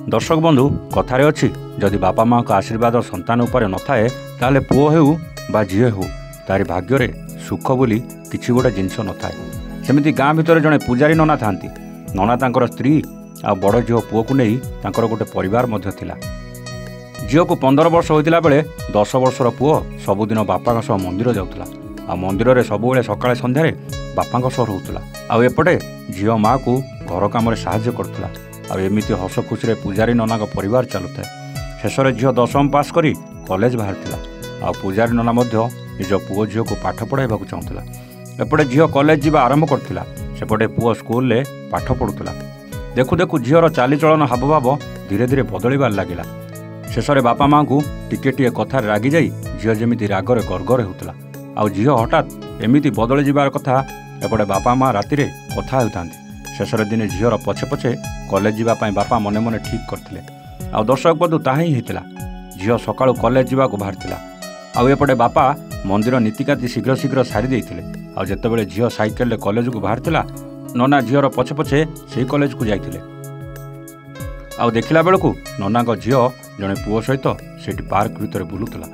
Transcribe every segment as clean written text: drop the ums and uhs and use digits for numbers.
दर्शक बंधु कथार अच्छी जदि बापा माँ का आशीर्वाद संतान उपर न थाए ताले पुओ हेउ बा झील हो तारी भाग्य सुख बोली किसी गोटे जिनस न थाए। सेमिति गाँ भितर जड़े पूजारी नना था नना तांकर स्त्री आ बड़ झील पुओ को नहीं तांकर गोटे परिवार मध्य थिला। झील को 15 वर्ष होता बेले 10 वर्षर पुओ सबुदिन बापा सह मंदिर जाऊला आ मंदिर में सबुले सका संध्यारे बापा सह रोला आ एपटे झील माँ को घर काम साहाय्य करुला आ एमती हस खुशी पूजारी नना परिवार चलुए। शेष में झील 10वीं पास करी कॉलेज बाहर आ पूजारी नना निज पुओ झील को पाठ पढ़ाइबा चाहूला। एपटे झील कॉलेज जावा आरंभ करथिला सेपटे पुओ स्कूल रे पाठ पढ़ुला। देखु देखु झीर चालीचलन हावभाव धीरे धीरे बदलिबार लगिला। शेष में बापा माँ को टिके कथा रागी जाई झील जमी रागरे गर्गरे होता आ झील हठात एमती बदली जीवार कथा एपटे बापा माँ राति कथा होता। शेष दिने झीर पछे पछे कॉलेज जावाई बापा मने मने ठीक करथिले आ दर्शक बंधु ताहा ही होता। झील सकाळु कॉलेज जावाक बाहरथिला आ एपटे बापा मंदिर नीतिकाती शीघ्र शीघ्र सारी देइथिले आ जेतेबेले झील साइकेल रे कॉलेज को बाहरथिला नना झीर पछे पछे सेही कॉलेज को जाइथिले आ देखिला बेलकु नना झील जड़े पुओ सहित सेठी पार्क भितर बुलुथिला।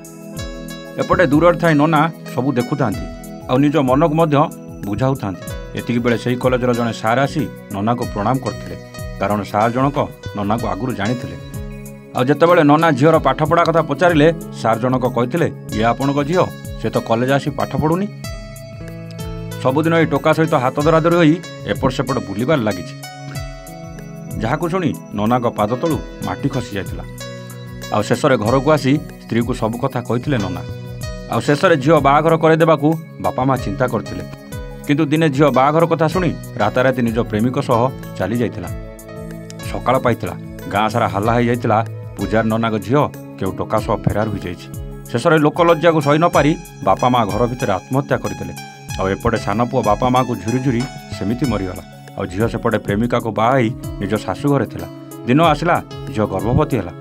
एपटे दूर थाई नना सबू देखुथांती आ निज मन को मध्य बुझाउथांती। एतिकी बेले सेही कॉलेजर जड़े सार आसी नना को प्रणाम करथिले कारण सार जनक नना को आगुरु जानिथिले आ जेतेबेले नना झीर पाठपढ़ा कथा पचारिले सार जनक कहिथिले ये आपणक झील से तो कॉलेज आसी पाठ पढ़ुनी सबुदिन ये टोका सहित हाथ धराधरी होई एपट सेपट बुलिबार लागिछि। जहां शुणी नना पाद तलू माटी खसी जाइथिला आ शेष में घर को आसी स्त्री को सब कथा कहिथिले नना आ शेष में झील बाहाघर करदेबाकू बापा माँ चिंता करथिले किंतु दिने झील बाहाघर कथा शुणी राताराति निज प्रेमिक सह चली जाइथिला। सकाळ पाइथिला गाँ सारा हल्ला हो जाइथिला पूजार नना झील केउ टोका सह फेरार हो जाइछि। शेष में लोक लज्जा को सही न पारी बापा माँ घर भितर आत्महत्या करथिले आ एपटे सान पुओ बापा माँ को झुरी झुरी सेमिति मरीगला आ झील सेपटे प्रेमिका को बाहाई निज शाशु घरे थिला। दिन आसला झील गर्भवती है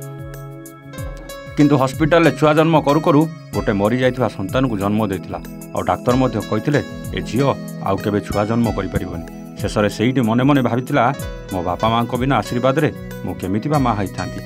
किंतु हॉस्पिटल छुआ जन्म करू करू गोटे मरी जाइथिबा संतान को जन्म देथिला और डाक्तर मध्य कहिथिले ए झील आउ केबे छुआ जन्म करि परिबनी। शेष में सेईटी मने मने भाबिथिला मो बापा माँ को बिना आशीर्वाद रे मु केमिति बा माँ होइथांती।